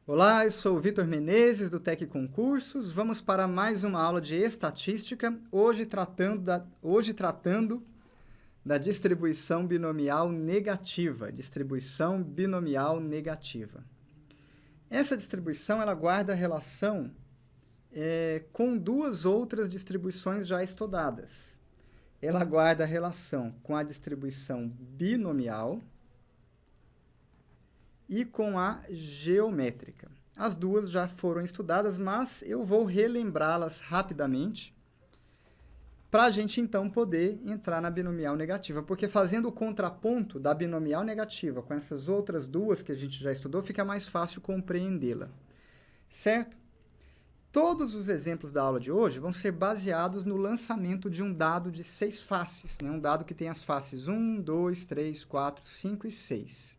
Olá, eu sou o Vitor Menezes, do Tec Concursos. Vamos para mais uma aula de estatística, hoje tratando da distribuição binomial negativa. Essa distribuição ela guarda relação com duas outras distribuições já estudadas. Ela guarda relação com a distribuição binomial e com a geométrica. As duas já foram estudadas, mas eu vou relembrá-las rapidamente para a gente, então, poder entrar na binomial negativa, porque fazendo o contraponto da binomial negativa com essas outras duas que a gente já estudou, fica mais fácil compreendê-la, certo? Todos os exemplos da aula de hoje vão ser baseados no lançamento de um dado de 6 faces, né? Um dado que tem as faces 1, 2, 3, 4, 5 e 6.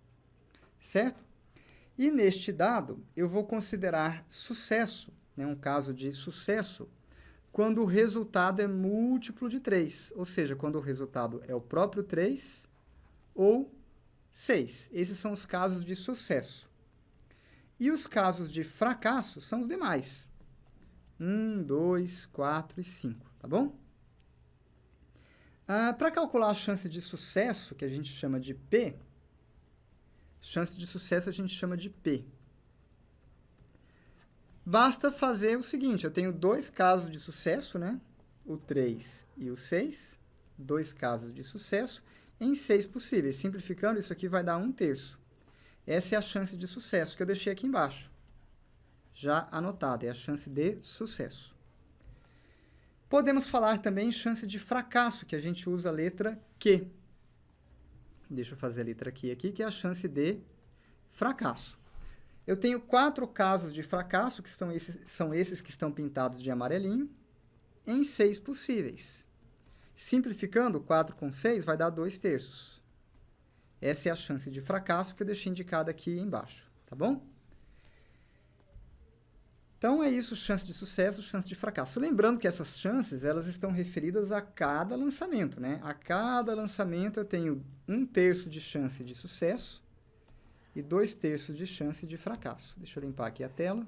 Certo? E neste dado, eu vou considerar sucesso, né, um caso de sucesso, quando o resultado é múltiplo de 3, ou seja, quando o resultado é o próprio 3 ou 6. Esses são os casos de sucesso. E os casos de fracasso são os demais. 1, 2, 4 e 5, tá bom? Para calcular a chance de sucesso, que a gente chama de P, chance de sucesso a gente chama de P. Basta fazer o seguinte, eu tenho dois casos de sucesso, né? O 3 e o 6, dois casos de sucesso, em 6 possíveis. Simplificando, isso aqui vai dar 1/3. Essa é a chance de sucesso que eu deixei aqui embaixo. Já anotada, é a chance de sucesso. Podemos falar também em chance de fracasso, que a gente usa a letra Q. Deixa eu fazer a letra Q aqui, que é a chance de fracasso. Eu tenho 4 casos de fracasso, que são esses que estão pintados de amarelinho, em 6 possíveis. Simplificando, 4 com 6 vai dar 2/3. Essa é a chance de fracasso que eu deixei indicada aqui embaixo, tá bom? Então, é isso, chance de sucesso, chance de fracasso. Lembrando que essas chances, elas estão referidas a cada lançamento, né? A cada lançamento eu tenho 1/3 de chance de sucesso e 2/3 de chance de fracasso. Deixa eu limpar aqui a tela.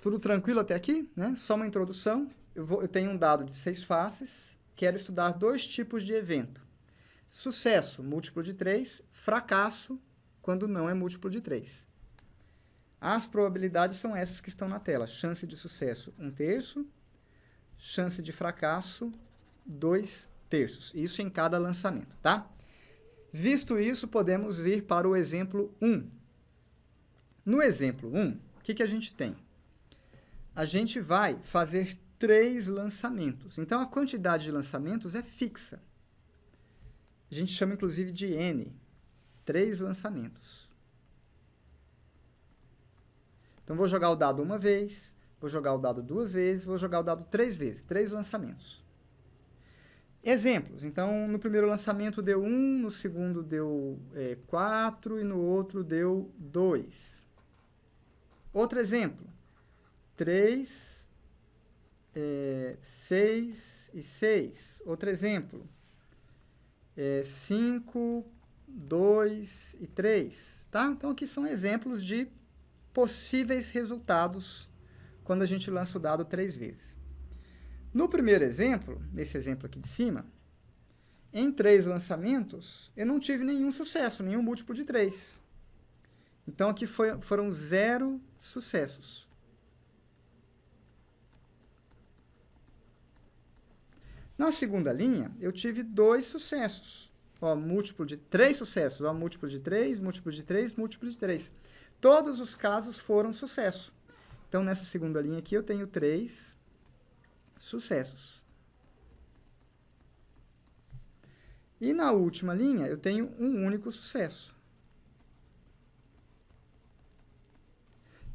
Tudo tranquilo até aqui, né? Só uma introdução. Eu tenho um dado de 6 faces, quero estudar 2 tipos de evento. Sucesso, múltiplo de 3, fracasso, quando não é múltiplo de 3. As probabilidades são essas que estão na tela. Chance de sucesso, 1/3. Chance de fracasso, 2/3. Isso em cada lançamento, tá? Visto isso, podemos ir para o exemplo 1. No exemplo 1, o que a gente tem? A gente vai fazer 3 lançamentos. Então, a quantidade de lançamentos é fixa. A gente chama, inclusive, de N. 3 lançamentos. Então, vou jogar o dado uma vez, vou jogar o dado 2 vezes, vou jogar o dado 3 vezes, 3 lançamentos. Exemplos. Então, no primeiro lançamento deu 1, no segundo deu 4 e no outro deu 2. Outro exemplo. 3, 6 e 6. Outro exemplo. 5, 2 e 3. Tá? Então, aqui são exemplos de possíveis resultados quando a gente lança o dado 3 vezes. No primeiro exemplo, nesse exemplo aqui de cima, em 3 lançamentos, eu não tive nenhum sucesso, nenhum múltiplo de 3. Então, aqui foram 0 sucessos. Na segunda linha, eu tive 2 sucessos. Ó, múltiplo de 3 sucessos. Ó, múltiplo de 3, múltiplo de 3, múltiplo de 3. Todos os casos foram sucesso. Então, nessa segunda linha aqui, eu tenho 3 sucessos. E na última linha, eu tenho um único sucesso.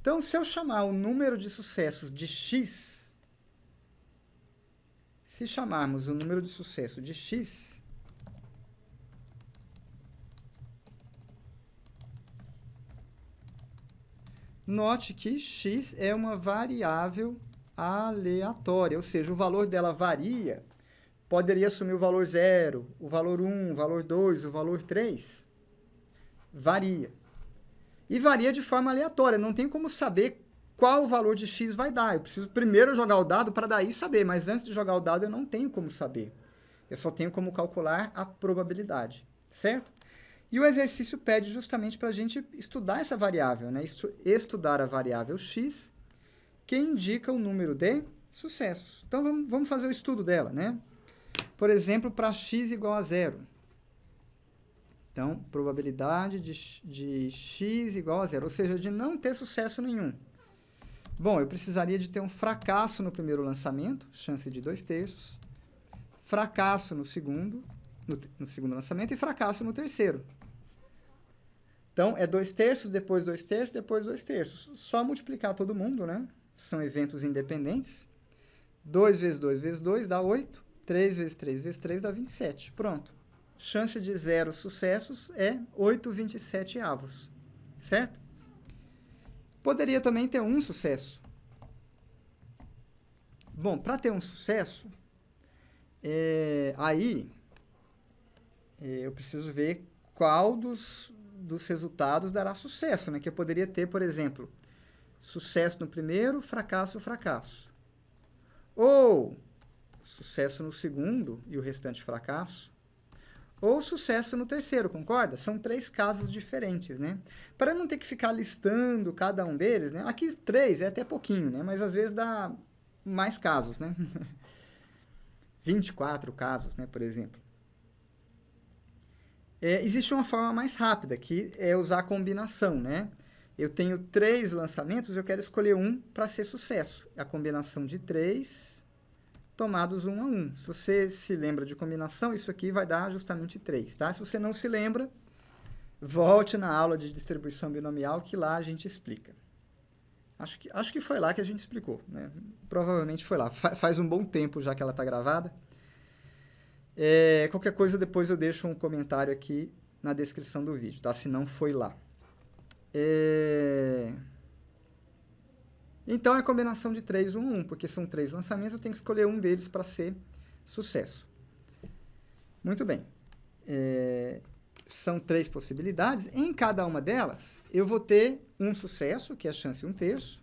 Então, se eu chamar o número de sucessos de x, se chamarmos o número de sucesso de x, note que x é uma variável aleatória, ou seja, o valor dela varia, poderia assumir o valor 0, o valor 1, o valor 2, o valor 3, varia. E varia de forma aleatória, não tem como saber qual o valor de x vai dar. Eu preciso primeiro jogar o dado para daí saber, mas antes de jogar o dado eu não tenho como saber. Eu só tenho como calcular a probabilidade, certo? E o exercício pede justamente para a gente estudar essa variável, né? Estudar a variável x, que indica o número de sucessos. Então, vamos fazer o estudo dela, né? Por exemplo, para x igual a 0. Então, probabilidade de x igual a 0, ou seja, de não ter sucesso nenhum. Bom, eu precisaria de ter um fracasso no primeiro lançamento, chance de 2/3, fracasso no segundo lançamento e fracasso no terceiro. Então, é 2/3, depois 2/3, depois 2/3. Só multiplicar todo mundo, né? São eventos independentes. 2 vezes 2 vezes 2 dá 8. 3 vezes 3 vezes 3 dá 27. Pronto. Chance de 0 sucessos é 8/27, certo? Poderia também ter um sucesso. Bom, para ter um sucesso, eu preciso ver qual dos resultados dará sucesso, né? Que eu poderia ter, por exemplo, sucesso no primeiro, fracasso, fracasso. Ou sucesso no segundo e o restante fracasso. Ou sucesso no terceiro, concorda? São 3 casos diferentes, né? Para não ter que ficar listando cada um deles, né? Aqui 3 é até pouquinho, né? Mas às vezes dá mais casos, né? 24 casos, né? Por exemplo. Existe uma forma mais rápida, que é usar a combinação, né? Eu tenho 3 lançamentos, eu quero escolher um para ser sucesso. A combinação de 3... tomados 1 a 1. Se você se lembra de combinação, isso aqui vai dar justamente 3, tá? Se você não se lembra, volte na aula de distribuição binomial, que lá a gente explica. Acho que foi lá que a gente explicou, né? Provavelmente foi lá. Faz um bom tempo já que ela está gravada. Qualquer coisa, depois eu deixo um comentário aqui na descrição do vídeo, tá? Se não foi lá. Então, é a combinação de 3, 1, 1, porque são 3 lançamentos, eu tenho que escolher um deles para ser sucesso. Muito bem. São 3 possibilidades. Em cada uma delas, eu vou ter um sucesso, que é a chance 1/3,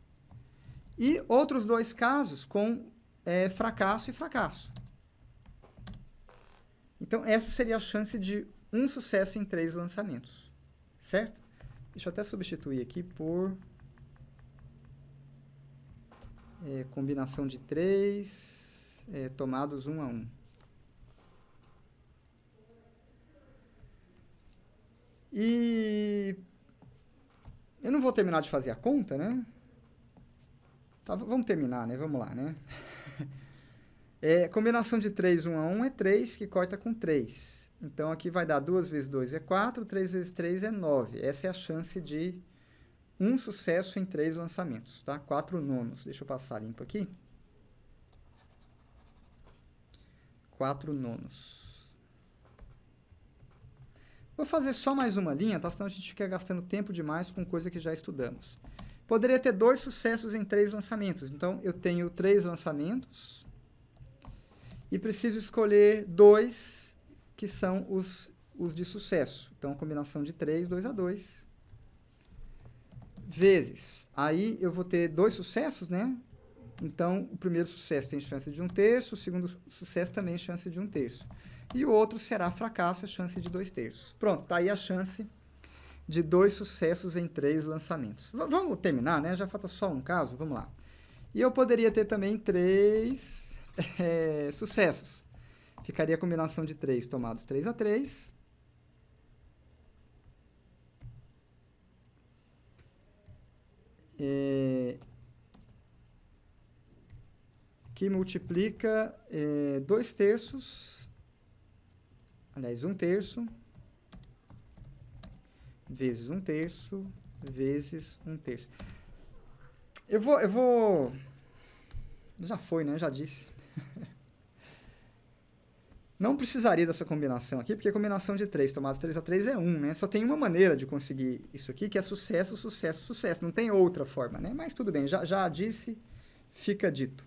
e outros 2 casos com fracasso e fracasso. Então, essa seria a chance de um sucesso em 3 lançamentos, certo? Deixa eu até substituir aqui por... combinação de 3, tomados 1 a 1. E eu não vou terminar de fazer a conta, né? Tá, vamos terminar, né? Vamos lá, né? Combinação de 3, 1 a 1 é 3, que corta com 3. Então, aqui vai dar 2 vezes 2 é 4, 3 vezes 3 é 9. Essa é a chance de um sucesso em 3 lançamentos, tá? 4/9. Deixa eu passar limpo aqui. 4/9. Vou fazer só mais uma linha, tá? Senão a gente fica gastando tempo demais com coisa que já estudamos. Poderia ter 2 sucessos em 3 lançamentos. Então, eu tenho 3 lançamentos e preciso escolher 2 que são os de sucesso. Então, a combinação de 3, 2 a 2. Vezes. Aí, eu vou ter 2 sucessos, né? Então, o primeiro sucesso tem chance de 1/3, o segundo sucesso também tem chance de 1/3. E o outro será fracasso, a chance de 2/3. Pronto, tá aí a chance de 2 sucessos em 3 lançamentos. Vamos terminar, né? Já falta só um caso, vamos lá. E eu poderia ter também 3 sucessos. Ficaria a combinação de 3 tomados 3 a 3. Que multiplica 2/3, aliás, 1/3, vezes 1/3, vezes 1/3. Eu vou... Já foi, né? Já disse. Não precisaria dessa combinação aqui, porque a combinação de 3 tomados 3 a 3 é 1, né? Só tem uma maneira de conseguir isso aqui, que é sucesso, sucesso, sucesso. Não tem outra forma, né? Mas tudo bem, já disse, fica dito.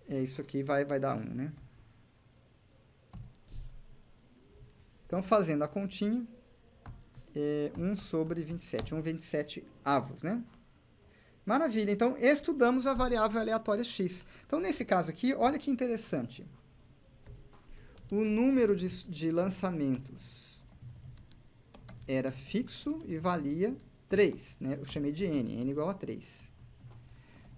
Isso aqui vai dar 1, né? Então, fazendo a continha, 1 sobre 27, 1/27 avos, né? Maravilha, então estudamos a variável aleatória x. Então, nesse caso aqui, olha que interessante. O número de lançamentos era fixo e valia 3, né? Eu chamei de n igual a 3.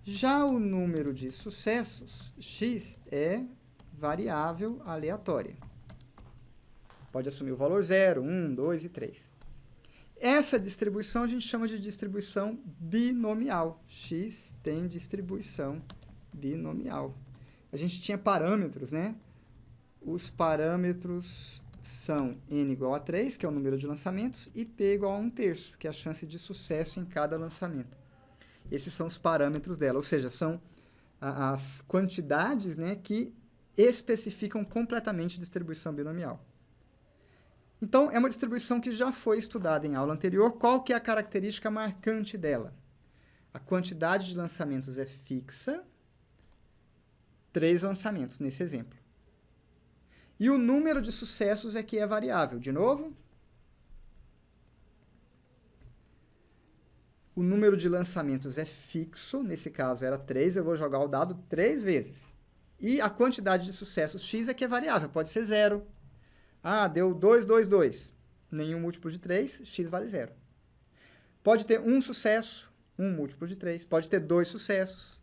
Já o número de sucessos, x, é variável aleatória. Pode assumir o valor 0, 1, 2 e 3. Essa distribuição a gente chama de distribuição binomial. X tem distribuição binomial. A gente tinha parâmetros, né? Os parâmetros são n igual a 3, que é o número de lançamentos, e p igual a 1/3, que é a chance de sucesso em cada lançamento. Esses são os parâmetros dela, ou seja, são as quantidades, né, que especificam completamente a distribuição binomial. Então, é uma distribuição que já foi estudada em aula anterior. Qual que é a característica marcante dela? A quantidade de lançamentos é fixa, 3 lançamentos nesse exemplo. E o número de sucessos é que é variável. De novo, o número de lançamentos é fixo, nesse caso era 3, eu vou jogar o dado 3 vezes. E a quantidade de sucessos x é que é variável, pode ser 0. Ah, deu 2, 2, 2. Nenhum múltiplo de 3, x vale 0. Pode ter um sucesso, um múltiplo de 3. Pode ter 2 sucessos,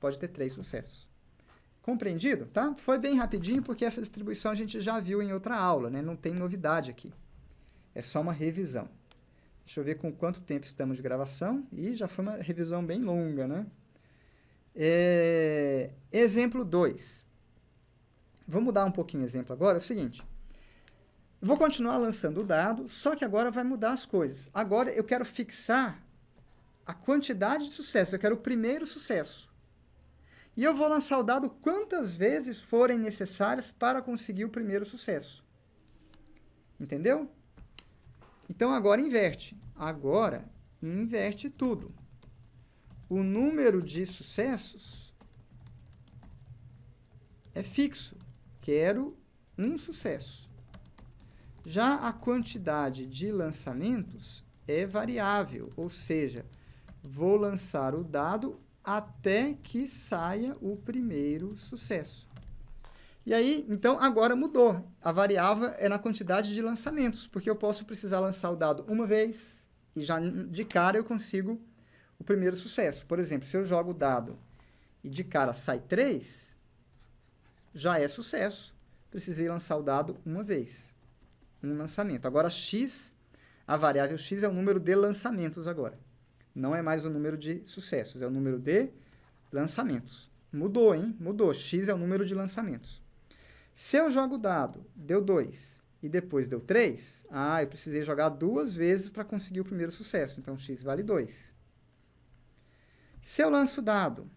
pode ter 3 sucessos. Compreendido? Tá? Foi bem rapidinho, porque essa distribuição a gente já viu em outra aula, né? Não tem novidade aqui. É só uma revisão. Deixa eu ver com quanto tempo estamos de gravação. E já foi uma revisão bem longa, né? Exemplo 2. Vou mudar um pouquinho o exemplo agora. É o seguinte. Eu vou continuar lançando o dado, só que agora vai mudar as coisas. Agora eu quero fixar a quantidade de sucesso. Eu quero o primeiro sucesso. E eu vou lançar o dado quantas vezes forem necessárias para conseguir o primeiro sucesso. Entendeu? Então, agora inverte. Agora, inverte tudo. O número de sucessos é fixo. Quero um sucesso. Já a quantidade de lançamentos é variável, ou seja, vou lançar o dado até que saia o primeiro sucesso. E aí, então, agora mudou. A variável é na quantidade de lançamentos, porque eu posso precisar lançar o dado uma vez e já de cara eu consigo o primeiro sucesso. Por exemplo, se eu jogo o dado e de cara sai 3, já é sucesso. Precisei lançar o dado uma vez. Um lançamento. Agora, x, a variável x é o número de lançamentos agora. Não é mais o número de sucessos, é o número de lançamentos. Mudou, hein? Mudou. X é o número de lançamentos. Se eu jogo o dado, deu 2 e depois deu 3, eu precisei jogar 2 vezes para conseguir o primeiro sucesso. Então, x vale 2. Se eu lanço o dado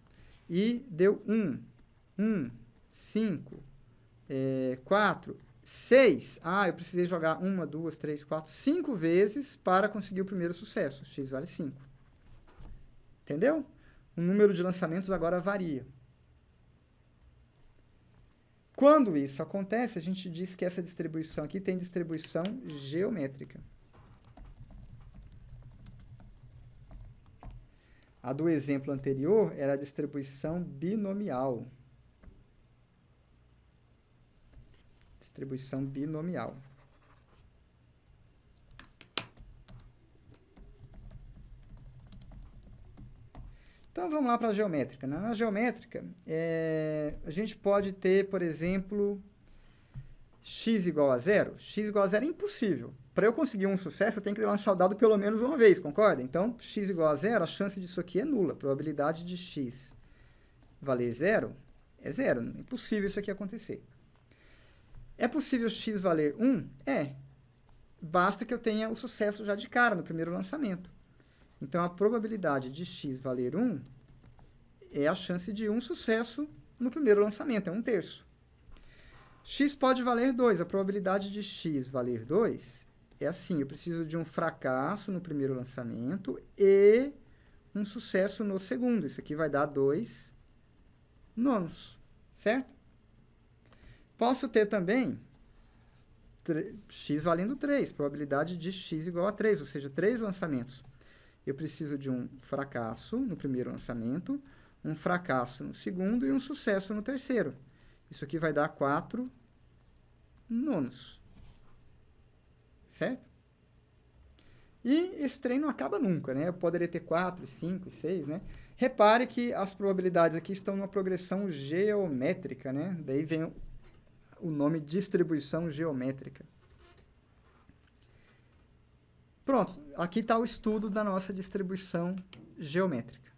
e deu 1, 5, 4, 6, eu precisei jogar 1, 2, 3, 4, 5 vezes para conseguir o primeiro sucesso. X vale 5. Entendeu? O número de lançamentos agora varia. Quando isso acontece, a gente diz que essa distribuição aqui tem distribuição geométrica. A do exemplo anterior era a distribuição binomial. Distribuição binomial. Então, vamos lá para a geométrica. Na geométrica, a gente pode ter, por exemplo, x igual a 0. X igual a 0 é impossível. Para eu conseguir um sucesso, eu tenho que lançar o dado pelo menos uma vez, concorda? Então, x igual a 0, a chance disso aqui é nula. A probabilidade de x valer 0 é 0. É impossível isso aqui acontecer. É possível x valer 1? É. Basta que eu tenha o sucesso já de cara, no primeiro lançamento. Então, a probabilidade de x valer 1 é a chance de um sucesso no primeiro lançamento, é 1/3. X pode valer 2. A probabilidade de x valer 2 é assim, eu preciso de um fracasso no primeiro lançamento e um sucesso no segundo. Isso aqui vai dar 2 nonos, certo? Posso ter também x valendo 3, probabilidade de x igual a 3, ou seja, 3 lançamentos. Eu preciso de um fracasso no primeiro lançamento, um fracasso no segundo e um sucesso no terceiro. Isso aqui vai dar 4 nonos, certo? E esse trem não acaba nunca, né? Eu poderia ter 4, 5 e 6, né? Repare que as probabilidades aqui estão numa progressão geométrica, né? Daí vem o nome distribuição geométrica. Pronto, aqui está o estudo da nossa distribuição geométrica.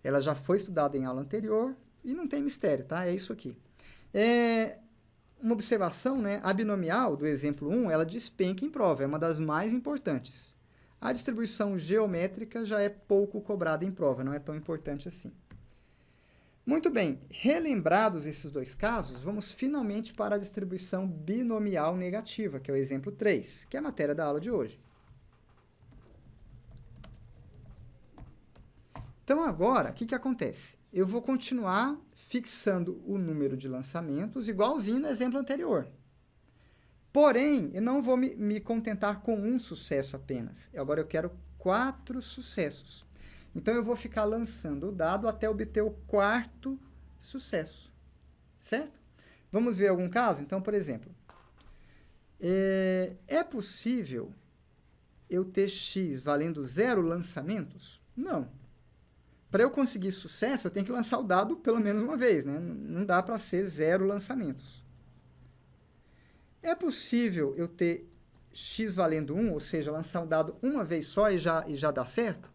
Ela já foi estudada em aula anterior e não tem mistério, tá? É isso aqui. Uma observação, né? A binomial do exemplo 1, ela despenca em prova, é uma das mais importantes. A distribuição geométrica já é pouco cobrada em prova, não é tão importante assim. Muito bem, relembrados esses dois casos, vamos finalmente para a distribuição binomial negativa, que é o exemplo 3, que é a matéria da aula de hoje. Então, agora, o que acontece? Eu vou continuar fixando o número de lançamentos igualzinho no exemplo anterior. Porém, eu não vou me contentar com um sucesso apenas. Agora, eu quero 4 sucessos. Então, eu vou ficar lançando o dado até obter o 4º sucesso, certo? Vamos ver algum caso? Então, por exemplo, é possível eu ter x valendo 0 lançamentos? Não. Para eu conseguir sucesso, eu tenho que lançar o dado pelo menos uma vez, né? Não dá para ser 0 lançamentos. É possível eu ter x valendo 1, ou seja, lançar um dado uma vez só e já dá certo?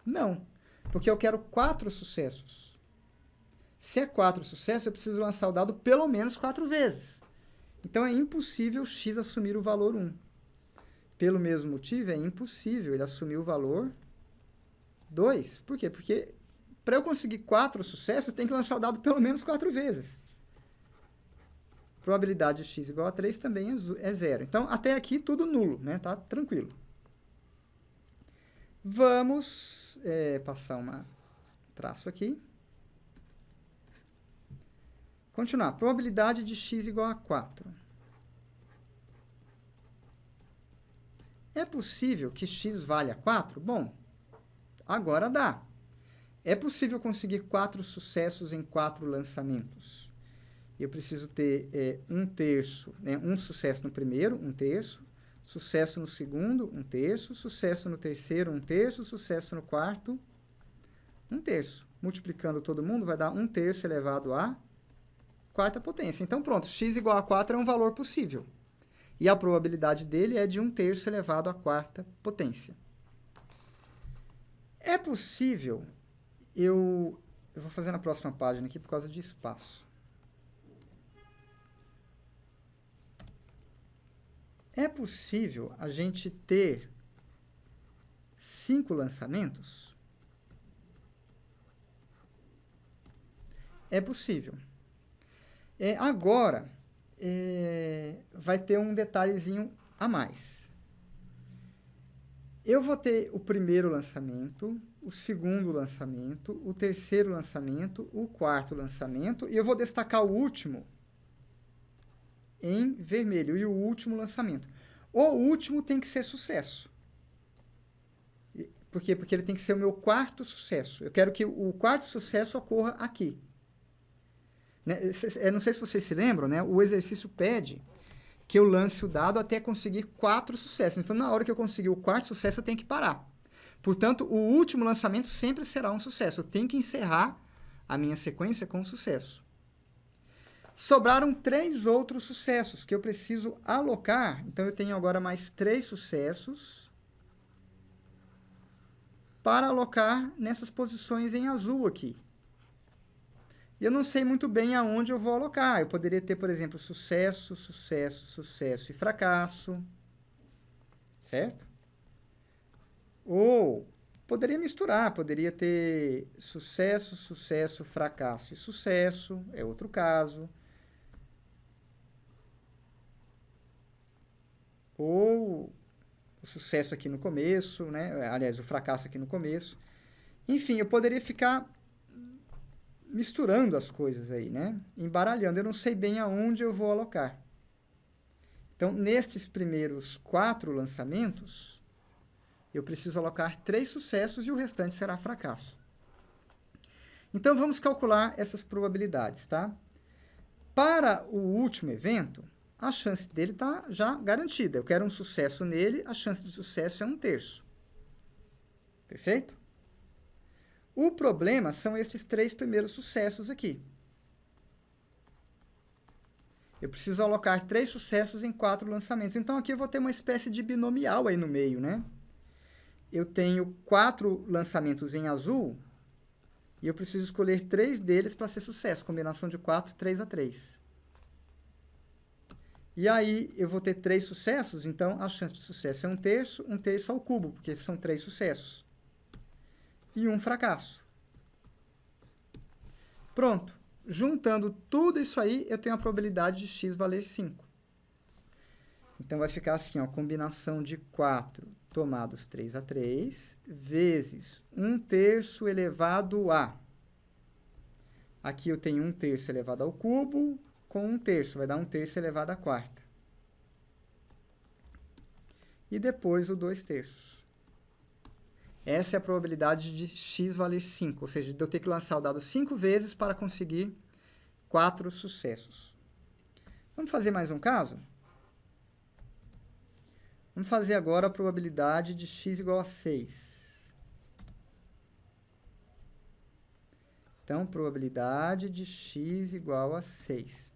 Não, porque eu quero 4 sucessos. Se é 4 sucessos, eu preciso lançar o dado pelo menos 4 vezes. Então, é impossível x assumir o valor 1. Pelo mesmo motivo, é impossível ele assumir o valor 2. Por quê? Porque para eu conseguir 4 sucessos, eu tenho que lançar o dado pelo menos 4 vezes. Probabilidade de x igual a 3 também é 0. Então, até aqui, tudo nulo, né? Tá tranquilo. Vamos passar um traço aqui. Continuar. Probabilidade de x igual a 4. É possível que x valha 4? Bom, agora dá. É possível conseguir 4 sucessos em 4 lançamentos. Eu preciso ter 1/3, né? Um sucesso no primeiro, 1/3, sucesso no segundo, 1/3, sucesso no terceiro, 1/3, sucesso no quarto, 1/3. Multiplicando todo mundo, vai dar 1/3 elevado à 4ª potência. Então, pronto, x igual a 4 é um valor possível. E a probabilidade dele é de 1/3 elevado à 4ª potência. É possível, eu vou fazer na próxima página aqui por causa de espaço. É possível a gente ter 5 lançamentos? É possível. Agora, vai ter um detalhezinho a mais. Eu vou ter o primeiro lançamento, o segundo lançamento, o terceiro lançamento, o 4º lançamento, e eu vou destacar o último em vermelho, e o último lançamento. O último tem que ser sucesso. Por quê? Porque ele tem que ser o meu 4º sucesso. Eu quero que o 4º sucesso ocorra aqui. Não sei se vocês se lembram, né? O exercício pede que eu lance o dado até conseguir 4 sucessos. Então, na hora que eu conseguir o 4º sucesso, eu tenho que parar. Portanto, o último lançamento sempre será um sucesso. Eu tenho que encerrar a minha sequência com sucesso. Sobraram 3 outros sucessos que eu preciso alocar. Então, eu tenho agora mais 3 sucessos para alocar nessas posições em azul aqui. E eu não sei muito bem aonde eu vou alocar. Eu poderia ter, por exemplo, sucesso, sucesso, sucesso e fracasso. Certo? Ou poderia misturar. Poderia ter sucesso, sucesso, fracasso e sucesso. É outro caso. Ou o sucesso aqui no começo, né? Aliás, o fracasso aqui no começo. Enfim, eu poderia ficar misturando as coisas aí, né? Embaralhando. Eu não sei bem aonde eu vou alocar. Então, nestes primeiros 4 lançamentos, eu preciso alocar 3 sucessos e o restante será fracasso. Então, vamos calcular essas probabilidades, tá? Para o último evento, a chance dele está já garantida. Eu quero um sucesso nele, a chance de sucesso é 1/3. Perfeito? O problema são esses 3 primeiros sucessos aqui. Eu preciso alocar 3 sucessos em 4 lançamentos. Então, aqui eu vou ter uma espécie de binomial aí no meio, né? Eu tenho 4 lançamentos em azul e eu preciso escolher 3 deles para ser sucesso. Combinação de 4, 3/3. E aí, eu vou ter 3 sucessos, então a chance de sucesso é 1/3 ao cubo, porque são 3 sucessos. E 1 fracasso. Pronto. Juntando tudo isso aí, eu tenho a probabilidade de x valer 5. Então, vai ficar assim, ó, combinação de 4 tomados 3/3, vezes 1/3 elevado a. Aqui eu tenho 1/3 elevado ao cubo, com 1/3, vai dar 1/3 elevado à quarta. E depois o 2/3. Essa é a probabilidade de x valer 5, ou seja, de eu ter que lançar o dado 5 vezes para conseguir 4 sucessos. Vamos fazer mais um caso? Vamos fazer agora a probabilidade de x igual a 6. Então, probabilidade de x igual a 6.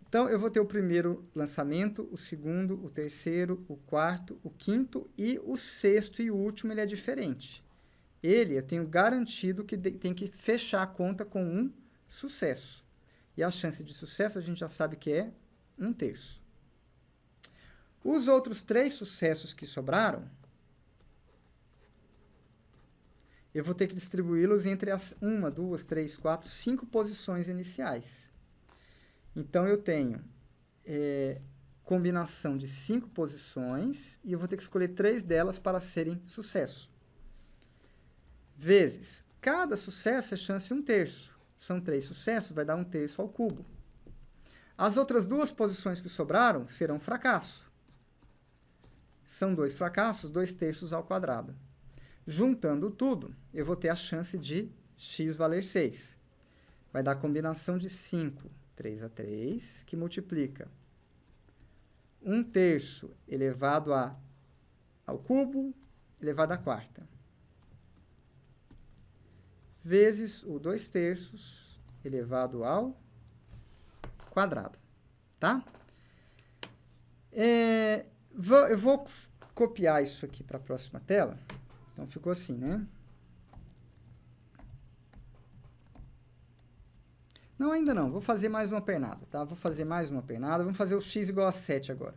Então, eu vou ter o primeiro lançamento, o segundo, o terceiro, o quarto, o quinto e o sexto e o último, ele é diferente. Ele, eu tenho garantido que tem que fechar a conta com um sucesso. E a chance de sucesso a gente já sabe que é 1/3. Os outros 3 sucessos que sobraram, eu vou ter que distribuí-los entre as 1, 2, 3, 4, 5 posições iniciais. Então, eu tenho combinação de 5 posições e eu vou ter que escolher 3 delas para serem sucesso. Vezes, cada sucesso é chance 1/3. São 3 sucessos, vai dar 1/3 ao cubo. As outras 2 posições que sobraram serão fracasso. São 2 fracassos, 2/3 ao quadrado. Juntando tudo, eu vou ter a chance de x valer 6. Vai dar a combinação de 5, 3/3, que multiplica 1/3 elevado ao cubo, elevado à quarta, vezes o 2/3 elevado ao quadrado, tá? Eu vou copiar isso aqui para a próxima tela. Então, ficou assim, né? Não, ainda não. Vou fazer mais uma pernada, tá? Vou fazer mais uma pernada. Vamos fazer o x igual a 7 agora.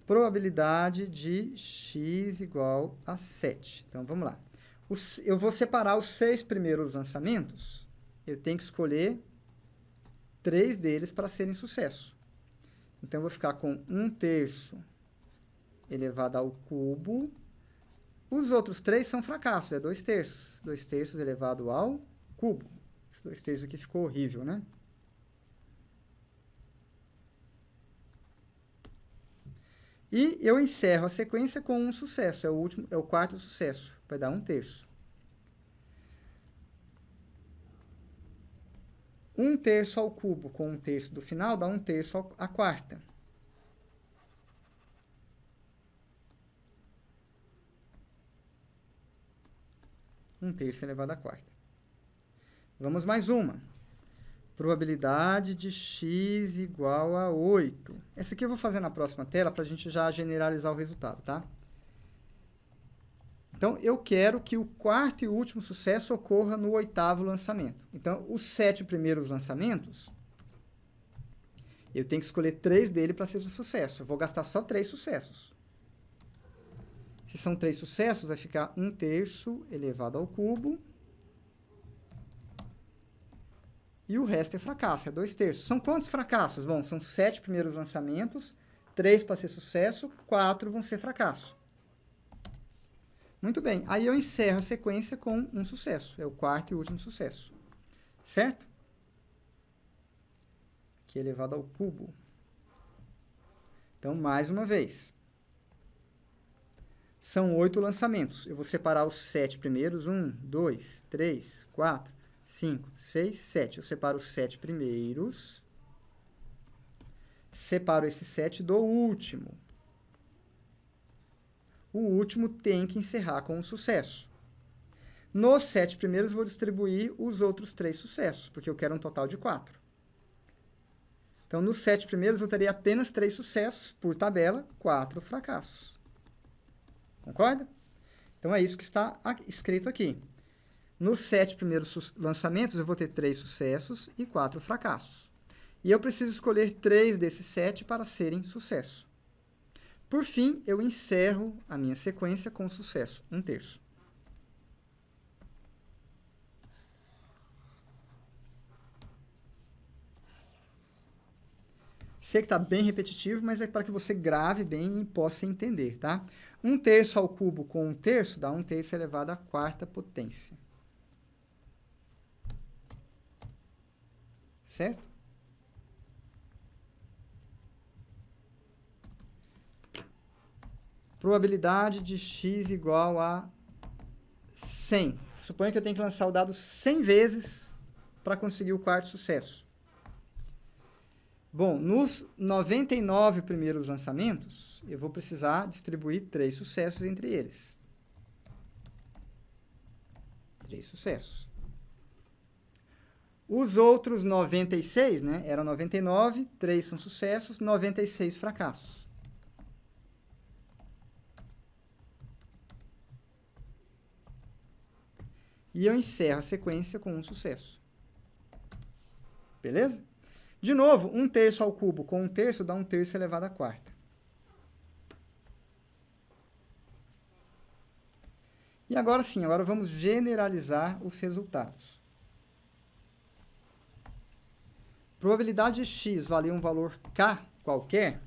Probabilidade de x igual a 7. Então, vamos lá. Eu vou separar os 6 primeiros lançamentos. Eu tenho que escolher 3 deles para serem sucesso. Então, eu vou ficar com 1/3 elevado ao cubo. Os outros 3 são fracassos, é 2/3. 2/3 elevado ao cubo. Esse 2/3 aqui ficou horrível, né? E eu encerro a sequência com um sucesso, é o quarto sucesso, vai dar 1/3. 1/3 ao cubo com 1/3 do final dá 1/3 à quarta. Um terço elevado à quarta. Vamos mais uma. Probabilidade de x igual a 8. Essa aqui eu vou fazer na próxima tela para a gente já generalizar o resultado, tá? Então, eu quero que o quarto e último sucesso ocorra no 8º lançamento. Então, os 7 primeiros lançamentos, eu tenho que escolher 3 dele para ser um sucesso. Eu vou gastar só 3 sucessos. Se são 3 sucessos, vai ficar 1/3 elevado ao cubo. E o resto é fracasso, é 2/3. São quantos fracassos? Bom, são 7 primeiros lançamentos, 3 para ser sucesso, 4 vão ser fracasso. Muito bem, aí eu encerro a sequência com um sucesso, é o quarto e último sucesso, certo? Aqui elevado ao cubo. Então, mais uma vez, são 8 lançamentos, eu vou separar os 7 primeiros, 1, 2, 3, 4, 5, 6, 7, eu separo os 7 primeiros, separo esse 7 do último. O último tem que encerrar com um sucesso. Nos 7 primeiros, vou distribuir os outros 3 sucessos, porque eu quero um total de 4. Então, nos 7 primeiros, eu teria apenas 3 sucessos, por tabela, 4 fracassos. Concorda? Então, é isso que está escrito aqui. Nos 7 primeiros lançamentos, eu vou ter 3 sucessos e 4 fracassos. E eu preciso escolher 3 desses 7 para serem sucesso. Por fim, eu encerro a minha sequência com sucesso, 1/3. Sei que está bem repetitivo, mas é para que você grave bem e possa entender, tá? 1/3 ao cubo com 1/3 dá 1/3 elevado à quarta potência. Certo? Probabilidade de x igual a 100. Suponha que eu tenho que lançar o dado 100 vezes para conseguir o quarto sucesso. Bom, nos 99 primeiros lançamentos, eu vou precisar distribuir 3 sucessos entre eles. 3 sucessos. Os outros 96, né? Eram 99, 3 são sucessos, 96 fracassos. E eu encerro a sequência com um sucesso. Beleza? De novo, 1/3 ao cubo com 1/3 dá 1/3 elevado à quarta. E agora sim, agora vamos generalizar os resultados. Probabilidade de x valer um valor k qualquer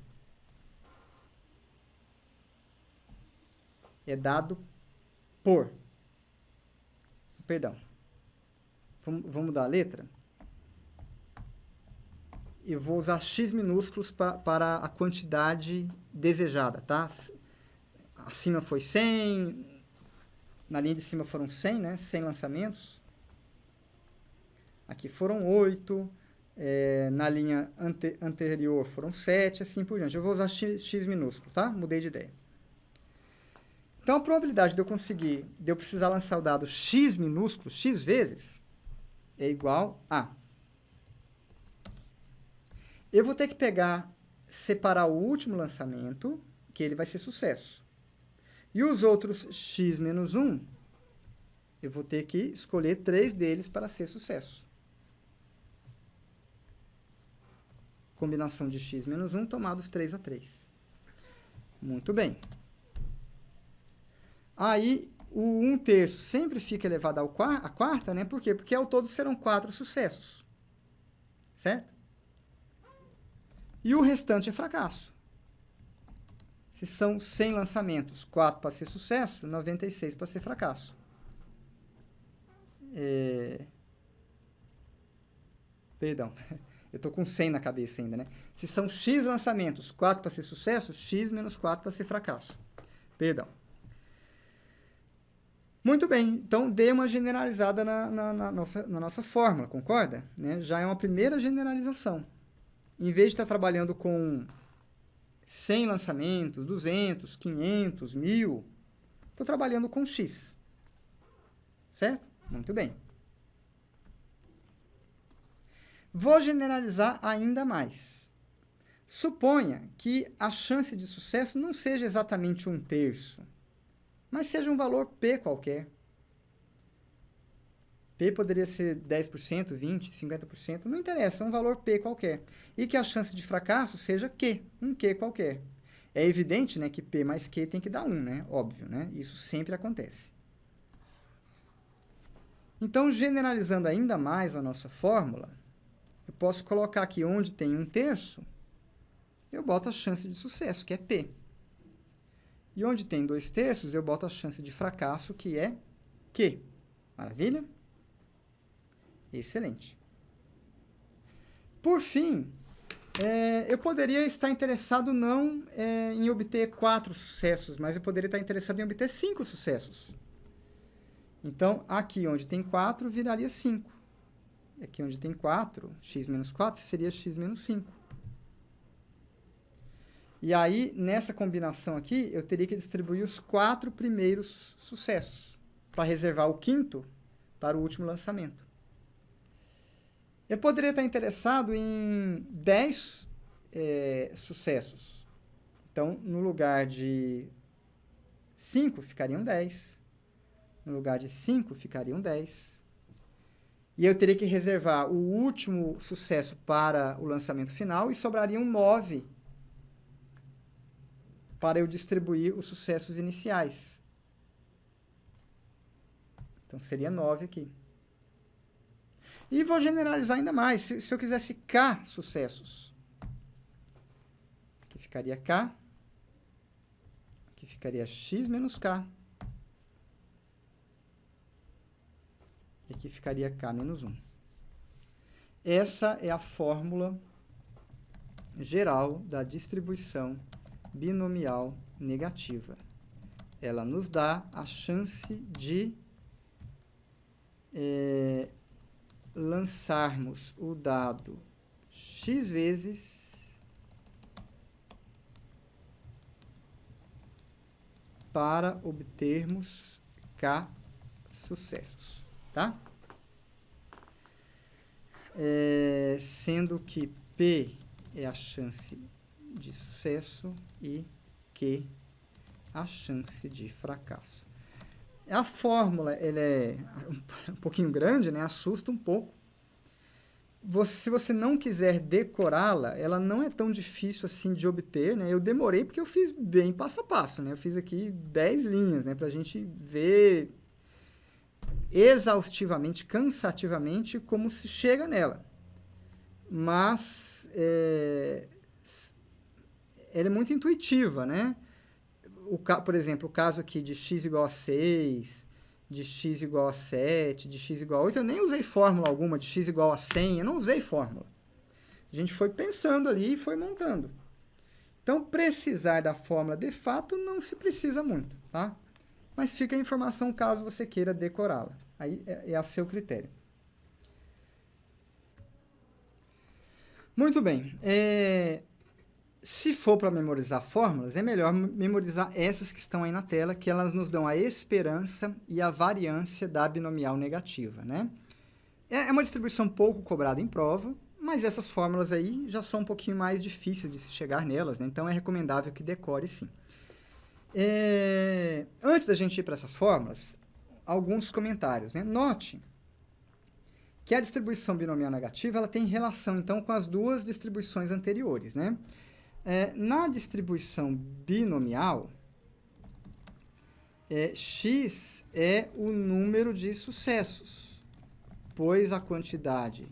é dado por... Perdão. Vamos mudar a letra? Eu vou usar x minúsculos para a quantidade desejada, tá? Acima foi 100, na linha de cima foram 100, né? 100 lançamentos. Aqui foram 8, na linha anterior foram 7, assim por diante. Eu vou usar x minúsculo, tá? Mudei de ideia. Então, a probabilidade de eu precisar lançar o dado x minúsculo, x vezes, é igual a... Eu vou ter que separar o último lançamento, que ele vai ser sucesso. E os outros x menos 1, eu vou ter que escolher 3 deles para ser sucesso. Combinação de x menos 1, tomados 3 a 3. Muito bem. Aí, o 1/3 sempre fica elevado à quarta, né? Por quê? Porque ao todo serão 4 sucessos. Certo? E o restante é fracasso. Se são 100 lançamentos, 4 para ser sucesso, 96 para ser fracasso. Perdão, eu estou com 100 na cabeça ainda, né? Se são x lançamentos, 4 para ser sucesso, x menos 4 para ser fracasso. Perdão. Muito bem, então dei uma generalizada na nossa fórmula, concorda? Né? Já é uma primeira generalização. Em vez de estar trabalhando com 100 lançamentos, 200, 500, 1000, estou trabalhando com x. Certo? Muito bem. Vou generalizar ainda mais. Suponha que a chance de sucesso não seja exatamente 1/3, mas seja um valor P qualquer. P poderia ser 10%, 20%, 50%, não interessa, é um valor P qualquer. E que a chance de fracasso seja Q, um Q qualquer. É evidente, né, que P mais Q tem que dar 1, né? Óbvio, né? Isso sempre acontece. Então, generalizando ainda mais a nossa fórmula, eu posso colocar aqui onde tem 1/3, eu boto a chance de sucesso, que é P. E onde tem 2/3, eu boto a chance de fracasso, que é Q. Maravilha? Excelente. Por fim, eu poderia estar interessado não em obter 4 sucessos, mas eu poderia estar interessado em obter 5 sucessos. Então, aqui onde tem 4, viraria 5. E aqui onde tem 4, x menos 4, seria x menos 5. E aí, nessa combinação aqui, eu teria que distribuir os 4 primeiros sucessos, para reservar o 5º para o último lançamento. Eu poderia estar interessado em 10 sucessos. Então, no lugar de 5, ficariam 10. No lugar de 5, ficariam 10. E eu teria que reservar o último sucesso para o lançamento final e sobrariam 9 para eu distribuir os sucessos iniciais. Então, seria 9 aqui. E vou generalizar ainda mais. Se eu quisesse K sucessos, aqui ficaria K, aqui ficaria X menos K, e aqui ficaria K menos 1. Essa é a fórmula geral da distribuição binomial negativa. Ela nos dá a chance de lançarmos o dado x vezes para obtermos K sucessos, tá? Sendo que P é a chance de sucesso e Q a chance de fracasso. A fórmula ela é um pouquinho grande, né? Assusta um pouco. Se você não quiser decorá-la, ela não é tão difícil assim de obter, né? Eu demorei porque eu fiz bem passo a passo, né? Eu fiz aqui 10 linhas, né? Para a gente ver exaustivamente, cansativamente, como se chega nela. Mas ela é muito intuitiva, né? Por exemplo, o caso aqui de x igual a 6, de x igual a 7, de x igual a 8, eu nem usei fórmula alguma, de x igual a 100, eu não usei fórmula. A gente foi pensando ali e foi montando. Então, precisar da fórmula de fato não se precisa muito, tá? Mas fica a informação caso você queira decorá-la. Aí é a seu critério. Muito bem. Se for para memorizar fórmulas, é melhor memorizar essas que estão aí na tela, que elas nos dão a esperança e a variância da binomial negativa, né? É uma distribuição pouco cobrada em prova, mas essas fórmulas aí já são um pouquinho mais difíceis de se chegar nelas, né? Então é recomendável que decore sim. Antes da gente ir para essas fórmulas, alguns comentários, né? Note que a distribuição binomial negativa ela tem relação, então, com as duas distribuições anteriores, né? Na distribuição binomial, x é o número de sucessos, pois a quantidade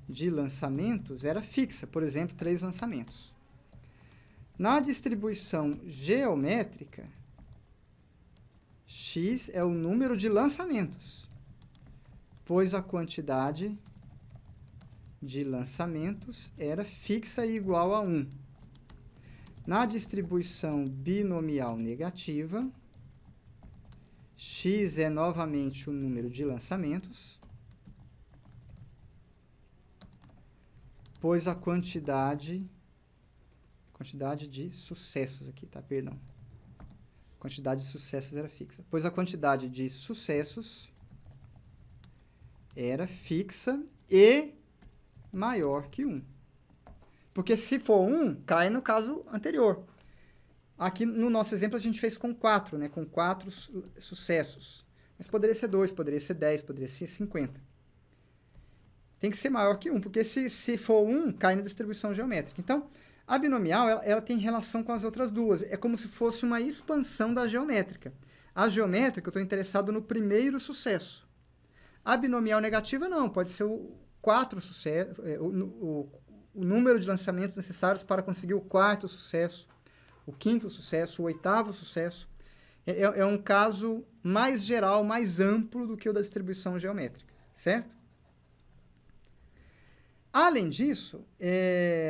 de lançamentos era fixa, por exemplo, 3 lançamentos. Na distribuição geométrica, x é o número de lançamentos, pois a quantidade de lançamentos era fixa e igual a 1. Na distribuição binomial negativa, x é novamente o número de lançamentos, pois a quantidade de sucessos aqui, tá? Perdão. A quantidade de sucessos era fixa. Pois a quantidade de sucessos era fixa e maior que 1. Porque se for 1, cai no caso anterior. Aqui no nosso exemplo a gente fez com 4, né? Com 4 sucessos. Mas poderia ser 2, poderia ser 10, poderia ser 50. Tem que ser maior que 1, porque se for 1, cai na distribuição geométrica. Então, a binomial ela tem relação com as outras duas. É como se fosse uma expansão da geométrica. A geométrica, eu estou interessado no primeiro sucesso. A binomial negativa, não. Pode ser o o número de lançamentos necessários para conseguir o 4º sucesso, o 5º sucesso, o 8º sucesso. É um caso mais geral, mais amplo do que o da distribuição geométrica, certo? Além disso,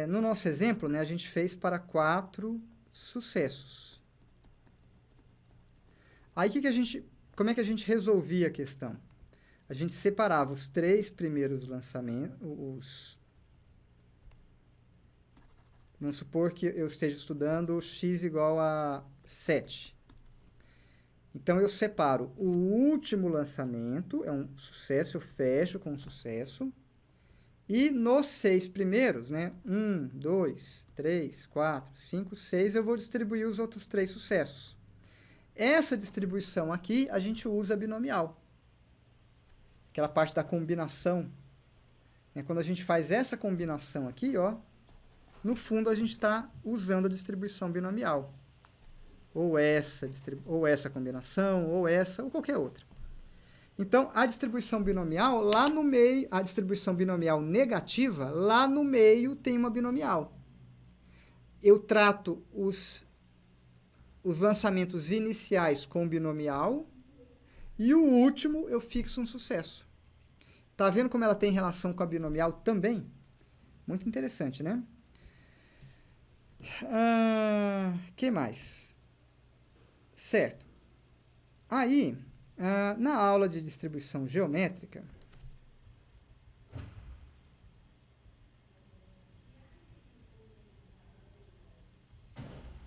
no nosso exemplo, né, a gente fez para 4 sucessos. Aí, como é que a gente resolvia a questão? A gente separava os 3 primeiros lançamentos, vamos supor que eu esteja estudando x igual a 7. Então, eu separo o último lançamento, é um sucesso, eu fecho com um sucesso. E nos 6 primeiros, né, 1, 2, 3, 4, 5, 6, eu vou distribuir os outros 3 sucessos. Essa distribuição aqui, a gente usa a binomial. Aquela parte da combinação. Quando a gente faz essa combinação aqui, ó, no fundo a gente está usando a distribuição binomial. Ou essa combinação, ou essa, ou qualquer outra. Então, a distribuição binomial, lá no meio, a distribuição binomial negativa, lá no meio tem uma binomial. Eu trato os lançamentos iniciais com binomial e o último eu fixo um sucesso. Tá vendo como ela tem relação com a binomial também? Muito interessante, né? Que mais? Certo. Aí, na aula de distribuição geométrica,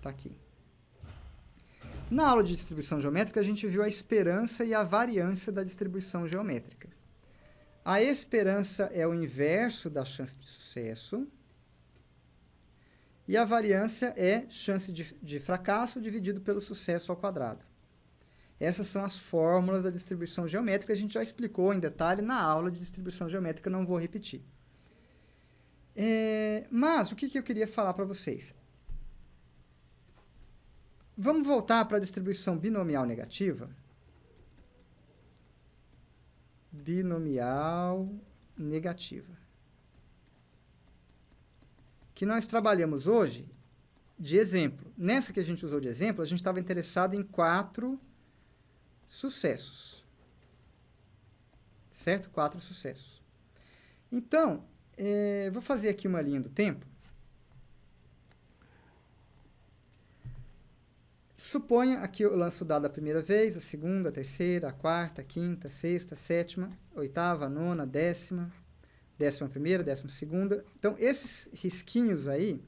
tá aqui. Na aula de distribuição geométrica, a gente viu a esperança e a variância da distribuição geométrica. A esperança é o inverso da chance de sucesso. E a variância é chance de fracasso dividido pelo sucesso ao quadrado. Essas são as fórmulas da distribuição geométrica. A gente já explicou em detalhe na aula de distribuição geométrica, não vou repetir. Mas o que eu queria falar para vocês? Vamos voltar para a distribuição binomial negativa. Binomial negativa. Que nós trabalhamos hoje de exemplo. Nessa que a gente usou de exemplo, a gente estava interessado em 4 sucessos. Certo? 4 sucessos. Então, vou fazer aqui uma linha do tempo. Suponha aqui eu lanço o dado a primeira vez, a segunda, a terceira, a quarta, a quinta, a sexta, a sétima, a oitava, a nona, a 10ª, 11ª, 12ª. Então, esses risquinhos aí,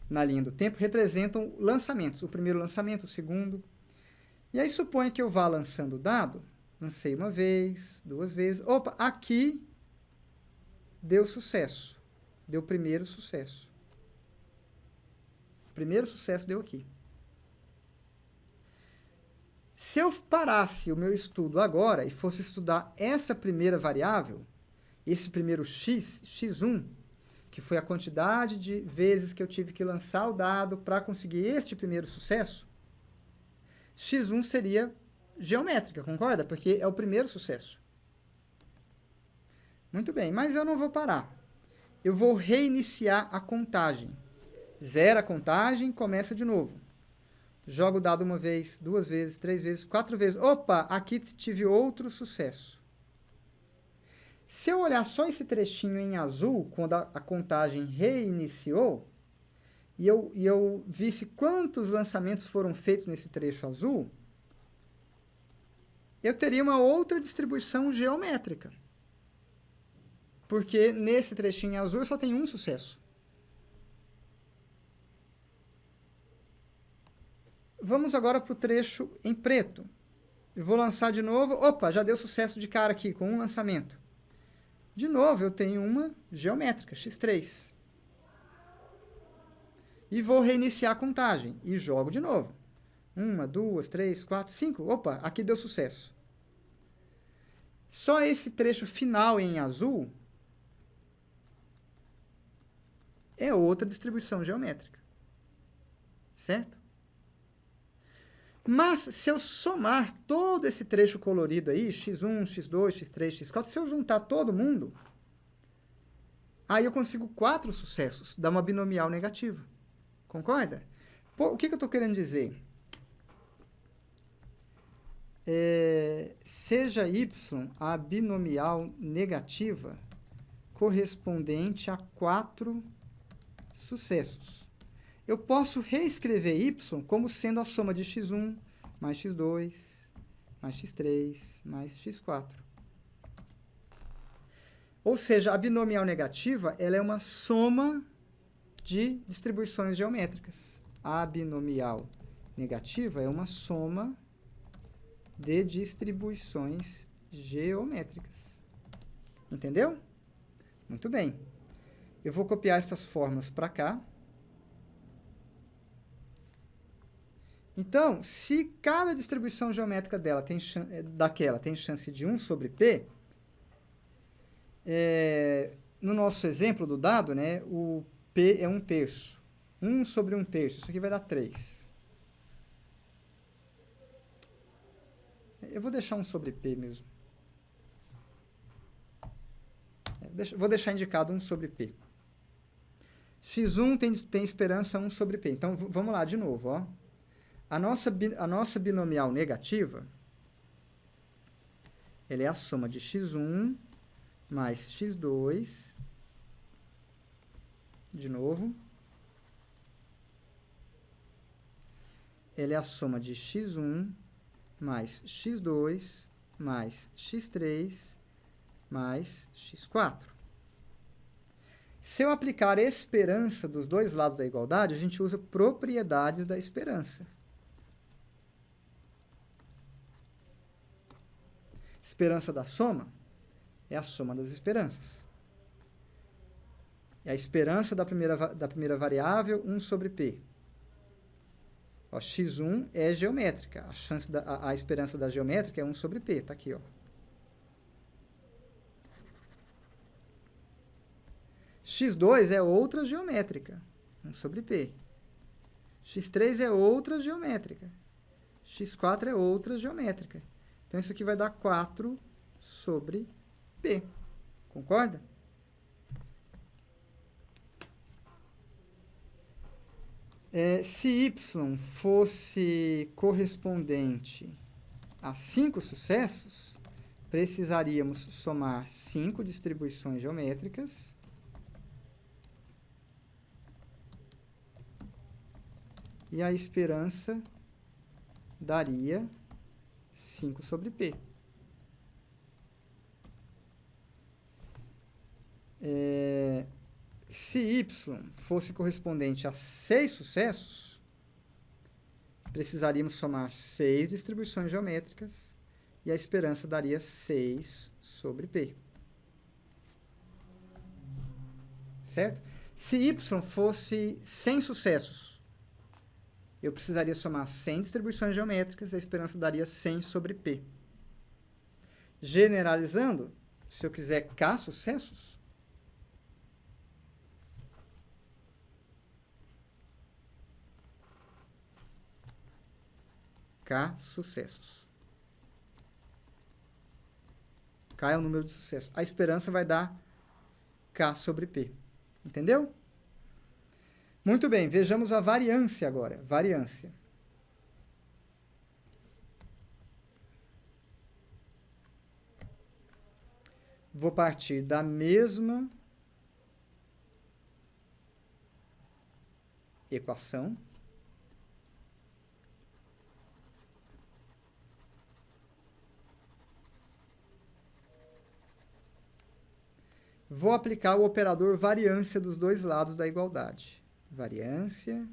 na linha do tempo, representam lançamentos. O primeiro lançamento, o segundo. E aí, suponha que eu vá lançando o dado. Lancei uma vez, 2 vezes. Opa, aqui deu sucesso. Deu o primeiro sucesso. O primeiro sucesso deu aqui. Se eu parasse o meu estudo agora e fosse estudar essa primeira variável, esse primeiro x, x1, que foi a quantidade de vezes que eu tive que lançar o dado para conseguir este primeiro sucesso, x1 seria geométrica, concorda? Porque é o primeiro sucesso. Muito bem, mas eu não vou parar. Eu vou reiniciar a contagem. Zera a contagem, começa de novo. Jogo o dado uma vez, 2 vezes, 3 vezes, 4 vezes. Opa, aqui tive outro sucesso. Se eu olhar só esse trechinho em azul, quando a contagem reiniciou, e eu visse quantos lançamentos foram feitos nesse trecho azul, eu teria uma outra distribuição geométrica. Porque nesse trechinho azul eu só tenho um sucesso. Vamos agora para o trecho em preto. Eu vou lançar de novo. Opa, já deu sucesso de cara aqui, com um lançamento. De novo, eu tenho uma geométrica, x3. E vou reiniciar a contagem. E jogo de novo. 1, 2, 3, 4, 5. Opa, aqui deu sucesso. Só esse trecho final em azul é outra distribuição geométrica. Certo? Mas, se eu somar todo esse trecho colorido aí, x1, x2, x3, x4, se eu juntar todo mundo, Aí eu consigo 4 sucessos, dá uma binomial negativa. Concorda? Pô, o que eu estou querendo dizer? Seja y a binomial negativa correspondente a 4 sucessos. Eu posso reescrever y como sendo a soma de x1 mais x2 mais x3 mais x4. Ou seja, a binomial negativa ela é uma soma de distribuições geométricas. A binomial negativa é uma soma de distribuições geométricas. Entendeu? Muito bem. Eu vou copiar essas formas para cá. Então, se cada distribuição geométrica daquela tem chance de 1 sobre P, no nosso exemplo do dado, né, o P é 1/3. 1 sobre 1/3. Isso aqui vai dar 3. Eu vou deixar 1 sobre P mesmo. Vou deixar indicado 1 sobre P. x1 tem esperança 1 sobre P. Então, vamos lá de novo. Ó. A nossa binomial negativa ela é a soma de x1 mais x2, de novo. Ela é a soma de x1 mais x2 mais x3 mais x4. Se eu aplicar a esperança dos dois lados da igualdade, a gente usa propriedades da esperança. Esperança da soma é a soma das esperanças. É a esperança da primeira variável, 1 sobre P. Ó, x1 é geométrica. A esperança da geométrica é 1 sobre P. Está aqui, ó. x2 é outra geométrica, 1 sobre P. x3 é outra geométrica. x4 é outra geométrica. Então, isso aqui vai dar 4 sobre P. Concorda? Se y fosse correspondente a 5 sucessos, precisaríamos somar 5 distribuições geométricas e a esperança daria 5 sobre P. Se y fosse correspondente a 6 sucessos, precisaríamos somar 6 distribuições geométricas e a esperança daria 6 sobre P. Certo? Se y fosse 100 sucessos, eu precisaria somar 100 distribuições geométricas e a esperança daria 100 sobre P. Generalizando, se eu quiser K sucessos, K sucessos. K é o número de sucessos. A esperança vai dar K sobre P. Entendeu? Muito bem, vejamos a variância agora. Variância. Vou partir da mesma equação. Vou aplicar o operador variância dos dois lados da igualdade. Variância,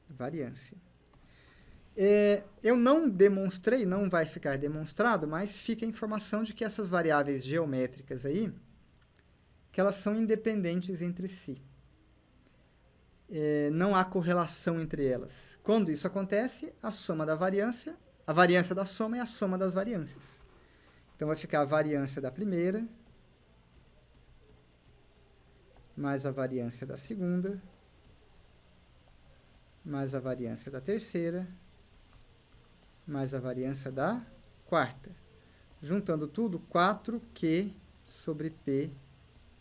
variância. Eu não demonstrei, não vai ficar demonstrado, mas fica a informação de que essas variáveis geométricas aí, que elas são independentes entre si. Não há correlação entre elas. Quando isso acontece, a soma da variância, a variância da soma é a soma das variâncias. Então, vai ficar a variância da primeira, mais a variância da segunda, mais a variância da terceira, mais a variância da quarta. Juntando tudo, 4Q sobre P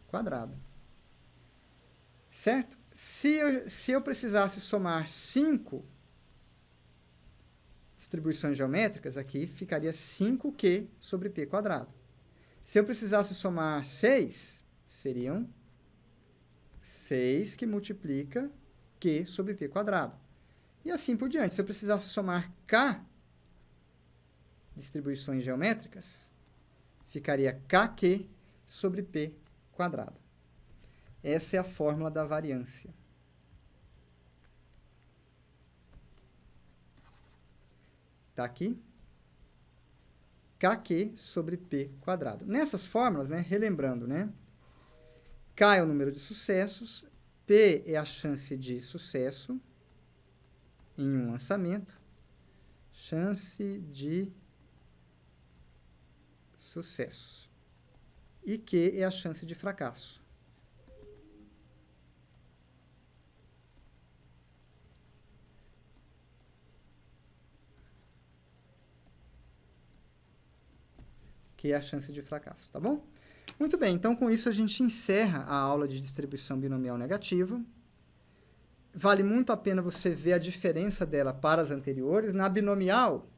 quadrado. certo? Se eu precisasse somar 5 distribuições geométricas, aqui ficaria 5Q sobre P quadrado. Se eu precisasse somar 6, seriam 6 que multiplica Q sobre P quadrado. E assim por diante. Se eu precisasse somar K distribuições geométricas, ficaria KQ sobre P quadrado. Essa é a fórmula da variância. Está aqui. KQ sobre P quadrado. Nessas fórmulas, né, relembrando, né, K é o número de sucessos, P é a chance de sucesso em um lançamento, chance de sucesso. E Q é a chance de fracasso. Que é a chance de fracasso, tá bom? Muito bem, então com isso a gente encerra a aula de distribuição binomial negativa. Vale muito a pena você ver a diferença dela para as anteriores. Na binomial,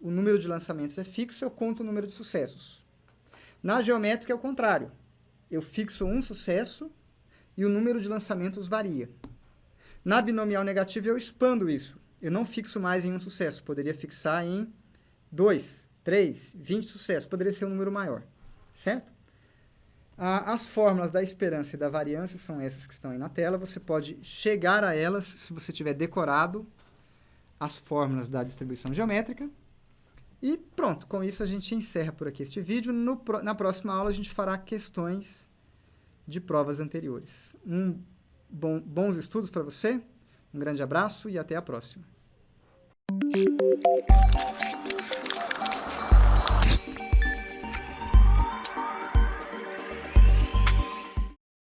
o número de lançamentos é fixo, eu conto o número de sucessos. Na geométrica é o contrário. Eu fixo um sucesso e o número de lançamentos varia. Na binomial negativa eu expando isso. Eu não fixo mais em um sucesso, poderia fixar em 2, 3, 20 sucessos, poderia ser um número maior, certo? As fórmulas da esperança e da variância são essas que estão aí na tela. Você pode chegar a elas se você tiver decorado as fórmulas da distribuição geométrica. E pronto, com isso a gente encerra por aqui este vídeo. Na próxima aula a gente fará questões de provas anteriores. Bons estudos para você, um grande abraço e até a próxima.